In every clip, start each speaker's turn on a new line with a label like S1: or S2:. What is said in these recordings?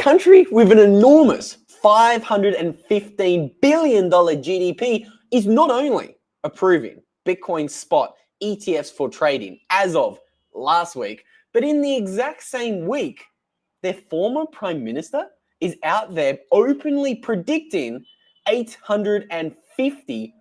S1: country with an enormous $515 billion GDP is not only approving Bitcoin spot ETFs for trading as of last week, but in the exact same week, their former prime minister is out there openly predicting $850,000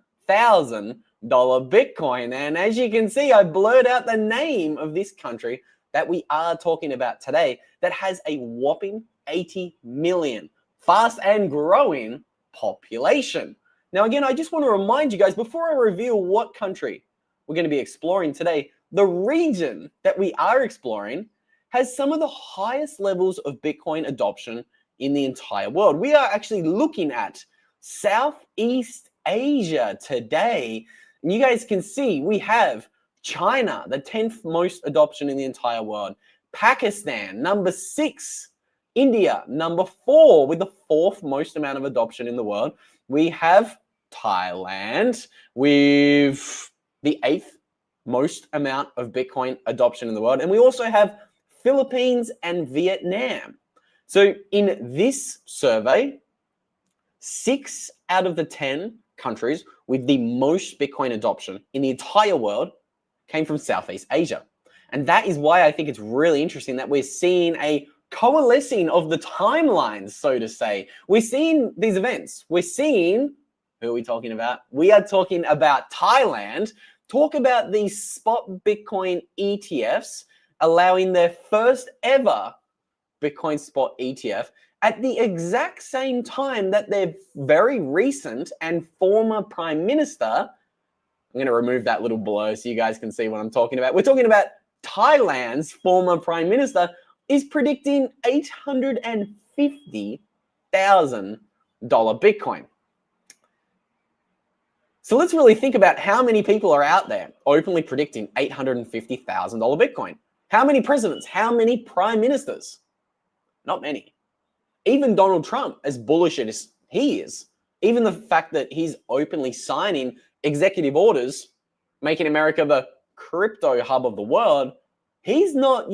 S1: Bitcoin. And as you can see, I blurred out the name of this country that we are talking about today that has a whopping 80 million fast and growing population. Now, again, I just want to remind you guys before I reveal what country we're going to be exploring today, the region that we are exploring has some of the highest levels of Bitcoin adoption in the entire world. We are actually looking at Southeast Asia today. And you guys can see we have China, the 10th most adoption in the entire world. Pakistan, number 6. India, number 4, with the 4th most amount of adoption in the world. We have Thailand with the 8th most amount of Bitcoin adoption in the world. And we also have Philippines and Vietnam. So in this survey, 6 out of the 10 countries with the most Bitcoin adoption in the entire world came from Southeast Asia. And that is why I think it's really interesting that we're seeing a coalescing of the timelines, so to say. We're seeing these events. We're seeing, who are we talking about? We are talking about Thailand. Talk about these spot Bitcoin ETFs allowing their first ever Bitcoin spot ETF at the exact same time that their very recent and former prime minister, I'm going to remove that little blur so you guys can see what I'm talking about. We're talking about Thailand's former prime minister is predicting $850,000 Bitcoin. So let's really think about how many people are out there openly predicting $850,000 Bitcoin. How many presidents? How many prime ministers? Not many. Even Donald Trump, as bullish as he is, even the fact that he's openly signing executive orders, making America the crypto hub of the world, he's not,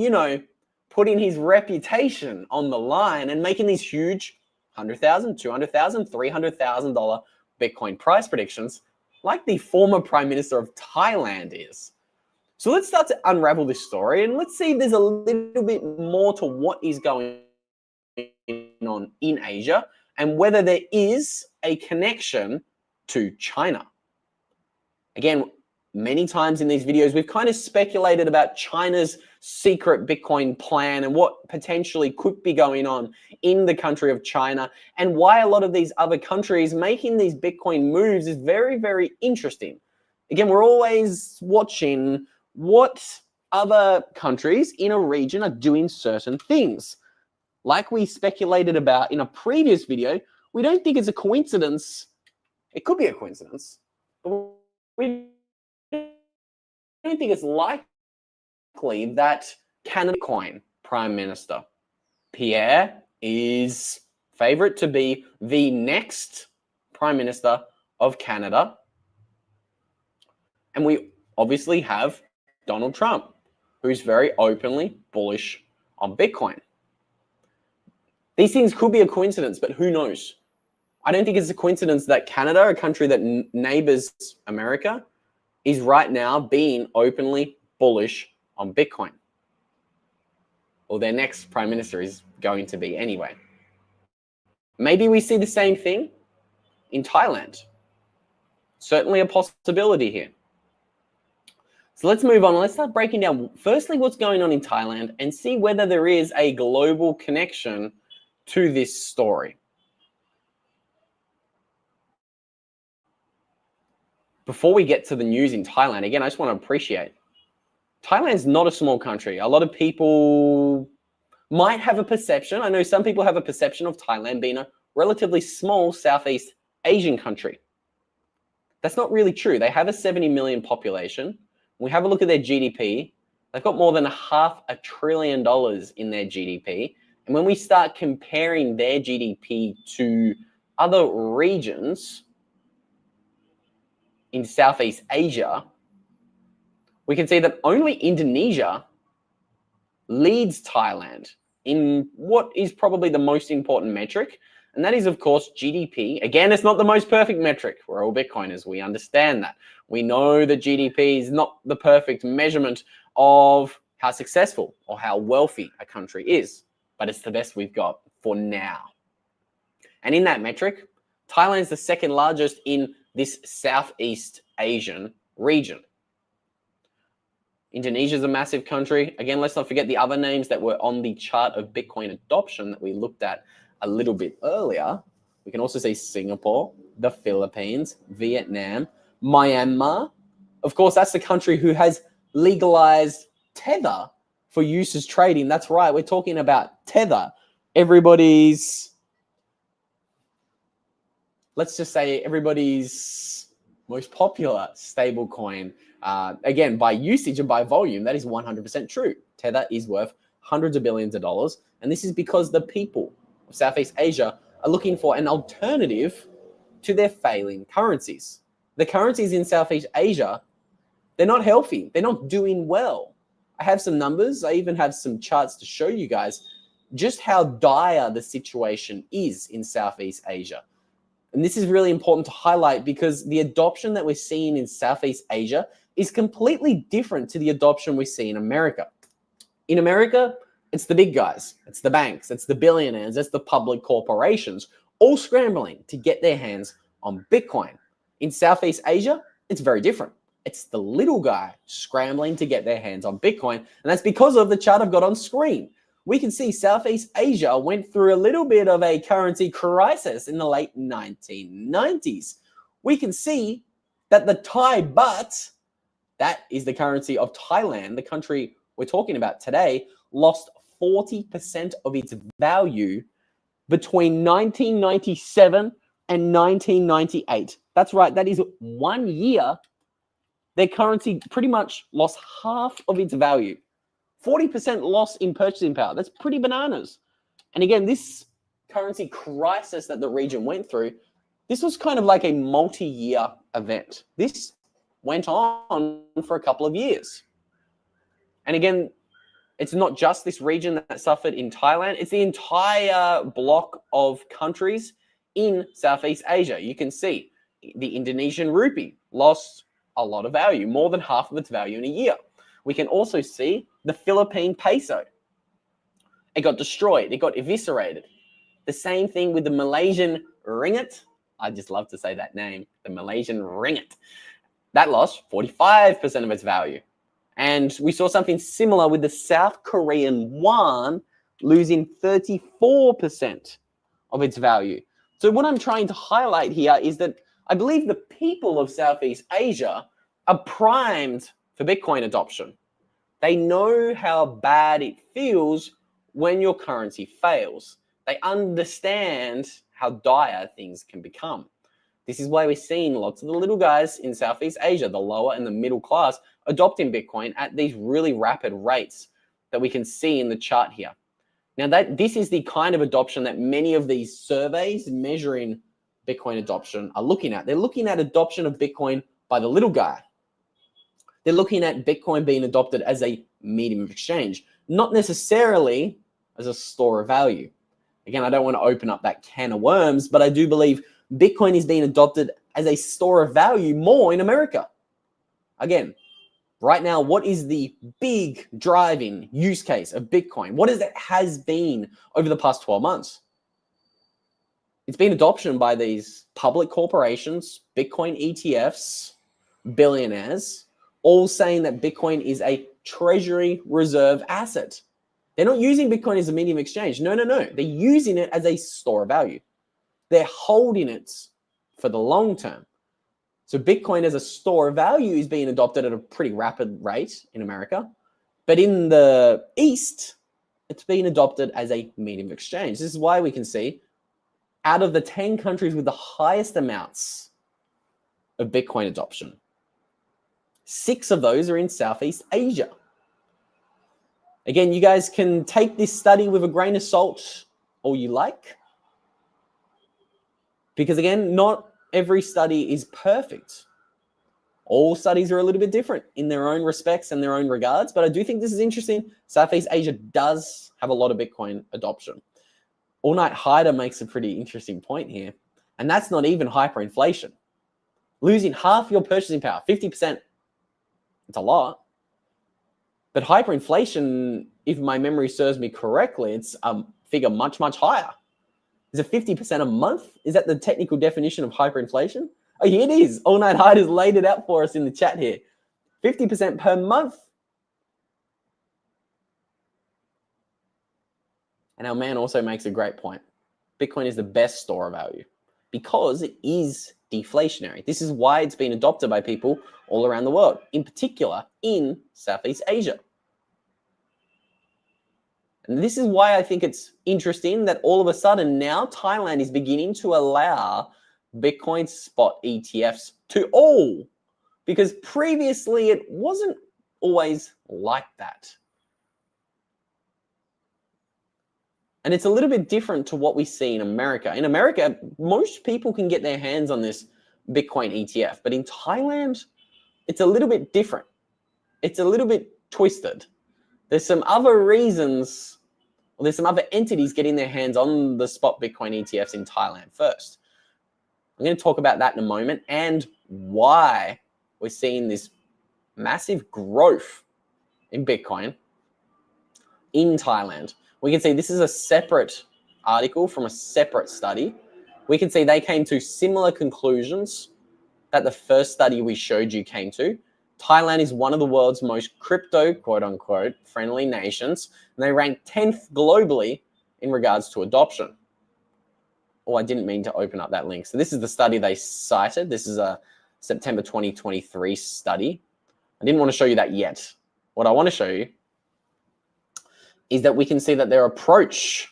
S1: putting his reputation on the line and making these huge $100,000, $200,000, $300,000 Bitcoin price predictions like the former prime minister of Thailand is. So let's start to unravel this story and let's see if there's a little bit more to what is going on in Asia and whether there is a connection to China. Again, many times in these videos, we've kind of speculated about China's secret Bitcoin plan and what potentially could be going on in the country of China and why a lot of these other countries making these Bitcoin moves is very, very interesting. Again, we're always watching what other countries in a region are doing certain things. Like we speculated about in a previous video, we don't think it's a coincidence. It could be a coincidence, but we don't think it's likely that Canada Bitcoin Prime Minister Pierre is favorite to be the next Prime Minister of Canada. And we obviously have Donald Trump, who's very openly bullish on Bitcoin. These things could be a coincidence, but who knows? I don't think it's a coincidence that Canada, a country that neighbors America, is right now being openly bullish on Bitcoin. Or their next prime minister is going to be anyway. Maybe we see the same thing in Thailand. Certainly a possibility here. So let's move on. Let's start breaking down firstly what's going on in Thailand and see whether there is a global connection to this story. Before we get to the news in Thailand, again, I just want to appreciate Thailand's not a small country. A lot of people might have a perception. I know some people have a perception of Thailand being a relatively small Southeast Asian country. That's not really true. They have a 70 million population. When we have a look at their GDP, they've got more than $500 billion in their GDP. And when we start comparing their GDP to other regions in Southeast Asia, we can see that only Indonesia leads Thailand in what is probably the most important metric, and that is, of course, GDP. Again, it's not the most perfect metric. We're all Bitcoiners. We understand that. We know that GDP is not the perfect measurement of how successful or how wealthy a country is, but it's the best we've got for now. And in that metric, Thailand is the second largest in this Southeast Asian region. Indonesia is a massive country. Again, let's not forget the other names that were on the chart of Bitcoin adoption that we looked at a little bit earlier. We can also see Singapore, the Philippines, Vietnam, Myanmar. Of course, that's the country who has legalized Tether for use as trading. That's right. We're talking about Tether. Let's just say everybody's most popular stable coin. Again, by usage and by volume, that is 100% true. Tether is worth hundreds of billions of dollars. And this is because the people of Southeast Asia are looking for an alternative to their failing currencies. The currencies in Southeast Asia, they're not healthy. They're not doing well. I have some numbers. I even have some charts to show you guys just how dire the situation is in Southeast Asia. And this is really important to highlight because the adoption that we're seeing in Southeast Asia is completely different to the adoption we see in America. In America, it's the big guys, it's the banks, it's the billionaires, it's the public corporations, all scrambling to get their hands on Bitcoin. In Southeast Asia, it's very different. It's the little guy scrambling to get their hands on Bitcoin. And that's because of the chart I've got on screen. We can see Southeast Asia went through a little bit of a currency crisis in the late 1990s. We can see that the Thai baht, that is the currency of Thailand, the country we're talking about today, lost 40% of its value between 1997 and 1998. That's right, that is 1 year. Their currency pretty much lost half of its value. 40% loss in purchasing power. That's pretty bananas. And again, this currency crisis that the region went through, this was kind of like a multi-year event. This went on for a couple of years. And again, it's not just this region that suffered in Thailand. It's the entire block of countries in Southeast Asia. You can see the Indonesian rupee lost a lot of value, more than half of its value in a year. We can also see the Philippine peso. It got destroyed. It got eviscerated. The same thing with the Malaysian ringgit. I just love to say that name, the Malaysian ringgit. That lost 45% of its value. And we saw something similar with the South Korean won losing 34% of its value. So what I'm trying to highlight here is that I believe the people of Southeast Asia are primed for Bitcoin adoption. They know how bad it feels when your currency fails. They understand how dire things can become. This is why we're seeing lots of the little guys in Southeast Asia, the lower and the middle class, adopting Bitcoin at these really rapid rates that we can see in the chart here. Now, this is the kind of adoption that many of these surveys measuring Bitcoin adoption are looking at. They're looking at adoption of Bitcoin by the little guy. They're looking at Bitcoin being adopted as a medium of exchange, not necessarily as a store of value. Again, I don't want to open up that can of worms, but I do believe Bitcoin is being adopted as a store of value more in America. Again, right now, what is the big driving use case of Bitcoin? What is it has been over the past 12 months? It's been adoption by these public corporations, Bitcoin ETFs, billionaires, all saying that Bitcoin is a treasury reserve asset. They're not using Bitcoin as a medium of exchange. No. They're using it as a store of value. They're holding it for the long term. So Bitcoin as a store of value is being adopted at a pretty rapid rate in America. But in the East, it's being adopted as a medium of exchange. This is why we can see out of the 10 countries with the highest amounts of Bitcoin adoption, 6 of those are in Southeast Asia. Again, you guys can take this study with a grain of salt all you like. Because again, not every study is perfect. All studies are a little bit different in their own respects and their own regards, but I do think this is interesting. Southeast Asia does have a lot of Bitcoin adoption. All Night Hider makes a pretty interesting point here, and that's not even hyperinflation. Losing half your purchasing power, 50%, it's a lot. But hyperinflation, if my memory serves me correctly, it's a figure much, much higher. Is it 50% a month? Is that the technical definition of hyperinflation? Oh, here it is. All Night Hide has laid it out for us in the chat here. 50% per month. And our man also makes a great point. Bitcoin is the best store of value because it is deflationary. This is why it's been adopted by people all around the world, in particular in Southeast Asia. And this is why I think it's interesting that all of a sudden now Thailand is beginning to allow Bitcoin spot ETFs to all, because previously it wasn't always like that. And it's a little bit different to what we see in America. In America, most people can get their hands on this Bitcoin ETF, but in Thailand, it's a little bit different. It's a little bit twisted. There's some other reasons, or there's some other entities getting their hands on the spot Bitcoin ETFs in Thailand first. I'm going to talk about that in a moment and why we're seeing this massive growth in Bitcoin in Thailand. We can see this is a separate article from a separate study. We can see they came to similar conclusions that the first study we showed you came to. Thailand is one of the world's most crypto, quote unquote, friendly nations, and they rank 10th globally in regards to adoption. Oh, I didn't mean to open up that link. So this is the study they cited. This is a September 2023 study. I didn't want to show you that yet. What I want to show you is that we can see that their approach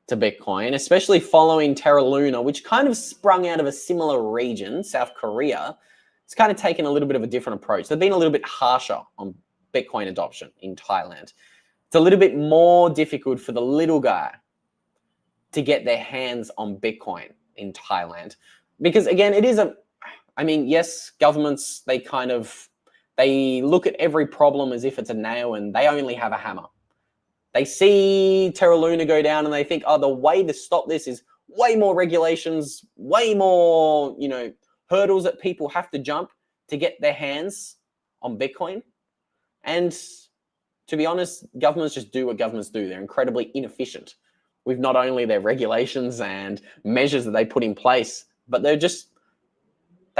S1: to Bitcoin, especially following Terra Luna, which kind of sprung out of a similar region, South Korea, it's kind of taken a little bit of a different approach. They've been a little bit harsher on Bitcoin adoption in Thailand. It's a little bit more difficult for the little guy to get their hands on Bitcoin in Thailand. Because again, it is yes, governments, they look at every problem as if it's a nail and they only have a hammer. They see Terra Luna go down and they think, oh, the way to stop this is way more regulations, way more, hurdles that people have to jump to get their hands on Bitcoin. And to be honest, governments just do what governments do. They're incredibly inefficient with not only their regulations and measures that they put in place, but they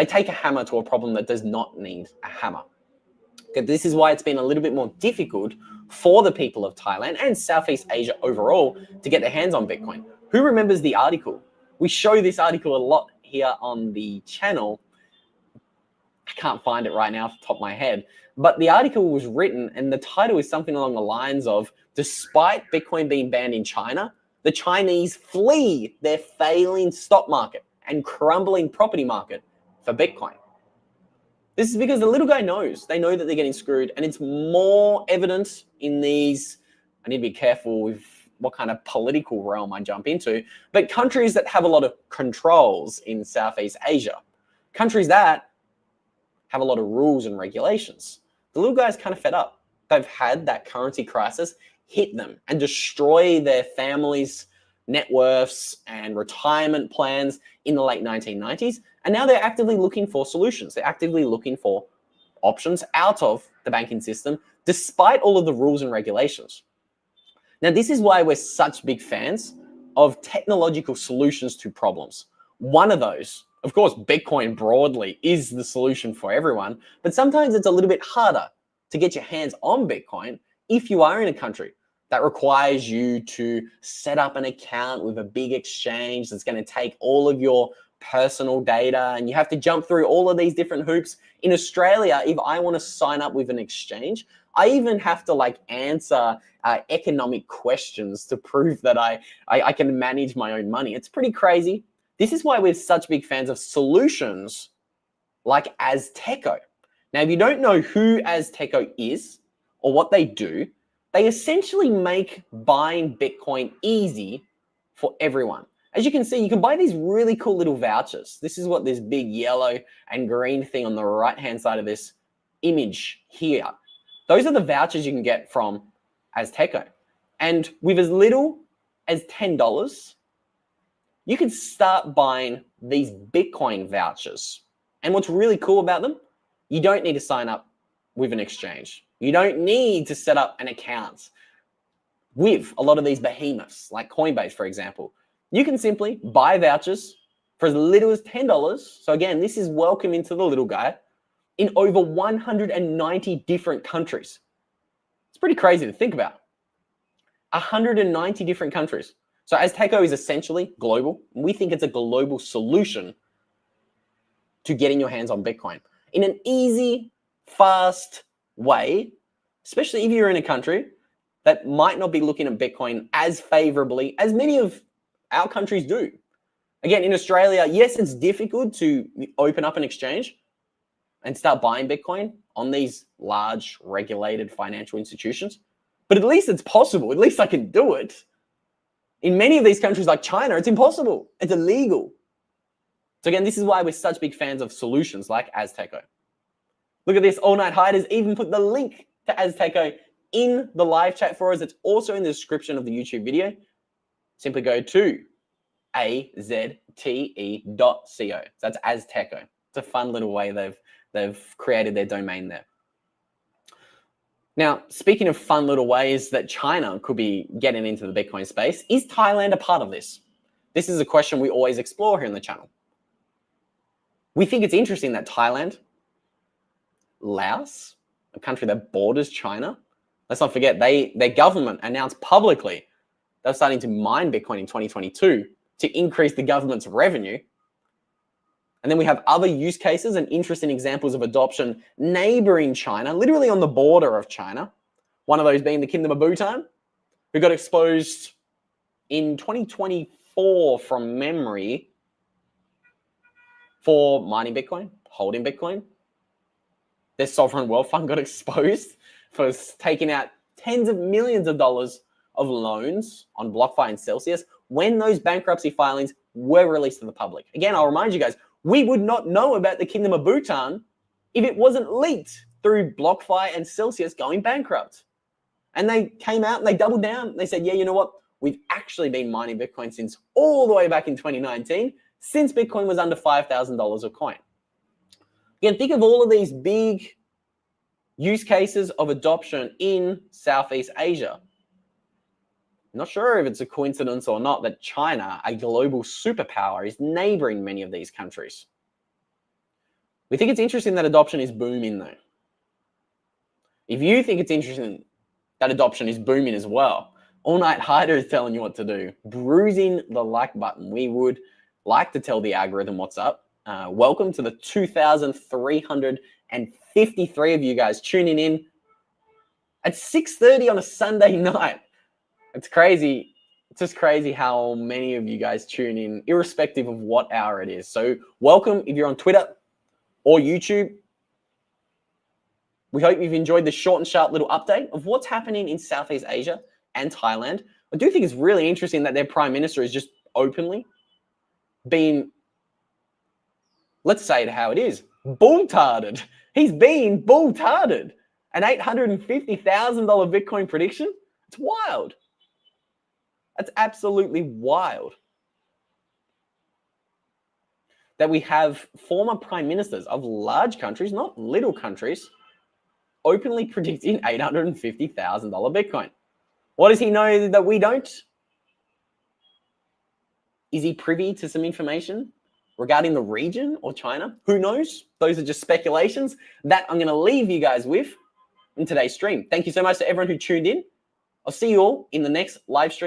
S1: take a hammer to a problem that does not need a hammer. Okay, this is why it's been a little bit more difficult for the people of Thailand and Southeast Asia overall to get their hands on Bitcoin. Who remembers the article? We show this article a lot here on the channel. I can't find it right now off the top of my head, but the article was written and the title is something along the lines of, despite Bitcoin being banned in China, the Chinese flee their failing stock market and crumbling property market for Bitcoin. This is because the little guy knows. They know that they're getting screwed, and it's more evident in these. I need to be careful with what kind of political realm I jump into, but countries that have a lot of controls in Southeast Asia, countries that have a lot of rules and regulations. The little guy's kind of fed up. They've had that currency crisis hit them and destroy their families' net worths and retirement plans in the late 1990s. And now they're actively looking for solutions. They're actively looking for options out of the banking system, despite all of the rules and regulations. Now, this is why we're such big fans of technological solutions to problems. One of those, of course, Bitcoin broadly is the solution for everyone, but sometimes it's a little bit harder to get your hands on Bitcoin if you are in a country that requires you to set up an account with a big exchange that's going to take all of your personal data, and you have to jump through all of these different hoops. In Australia, if I want to sign up with an exchange, I even have to answer economic questions to prove that I can manage my own money. It's pretty crazy. This is why we're such big fans of solutions like Azteco. Now, if you don't know who Azteco is or what they do, they essentially make buying Bitcoin easy for everyone. As you can see, you can buy these really cool little vouchers. This is what this big yellow and green thing on the right-hand side of this image here. Those are the vouchers you can get from Azteco. And with as little as $10, you can start buying these Bitcoin vouchers. And what's really cool about them, you don't need to sign up with an exchange. You don't need to set up an account with a lot of these behemoths, like Coinbase, for example. You can simply buy vouchers for as little as $10. So again, this is welcome into the little guy in over 190 different countries. It's pretty crazy to think about. 190 different countries. So Azteco is essentially global. We think it's a global solution to getting your hands on Bitcoin in an easy, fast way, especially if you're in a country that might not be looking at Bitcoin as favorably as many of our countries do. Again, in Australia, yes, it's difficult to open up an exchange and start buying Bitcoin on these large regulated financial institutions, but at least it's possible. At least I can do it. In many of these countries like China, it's impossible. It's illegal. So again, this is why we're such big fans of solutions like Azteco. Look at this, All Night Hide has even put the link to Azteco in the live chat for us. It's also in the description of the YouTube video. Simply go to azte.co. So that's Azteco. It's a fun little way they've created their domain there. Now, speaking of fun little ways that China could be getting into the Bitcoin space, is Thailand a part of this? This is a question we always explore here on the channel. We think it's interesting that Thailand, Laos, a country that borders China, let's not forget, their government announced publicly they're starting to mine Bitcoin in 2022 to increase the government's revenue. And then we have other use cases and interesting examples of adoption neighboring China, literally on the border of China. One of those being the Kingdom of Bhutan, who got exposed in 2024 from memory for mining Bitcoin, holding Bitcoin. Their sovereign wealth fund got exposed for taking out tens of millions of dollars of loans on BlockFi and Celsius when those bankruptcy filings were released to the public. Again, I'll remind you guys, we would not know about the Kingdom of Bhutan if it wasn't leaked through BlockFi and Celsius going bankrupt. And they came out and they doubled down. They said, yeah, you know what? We've actually been mining Bitcoin since all the way back in 2019, since Bitcoin was under $5,000 a coin. Again, think of all of these big use cases of adoption in Southeast Asia. Not sure if it's a coincidence or not that China, a global superpower, is neighboring many of these countries. We think it's interesting that adoption is booming though. If you think it's interesting that adoption is booming as well, All Night Hider is telling you what to do. Bruising the like button. We would like to tell the algorithm what's up. Welcome to the 2,353 of you guys tuning in at 6:30 on a Sunday night. It's crazy. It's just crazy how many of you guys tune in, irrespective of what hour it is. So welcome if you're on Twitter or YouTube. We hope you've enjoyed this short and sharp little update of what's happening in Southeast Asia and Thailand. I do think it's really interesting that their prime minister is just openly being, let's say it how it is, bull-tarded. He's being bull-tarded. An $850,000 Bitcoin prediction? It's wild. That's absolutely wild. That we have former prime ministers of large countries, not little countries, openly predicting $850,000 Bitcoin. What does he know that we don't? Is he privy to some information regarding the region or China? Who knows? Those are just speculations that I'm going to leave you guys with in today's stream. Thank you so much to everyone who tuned in. I'll see you all in the next live stream.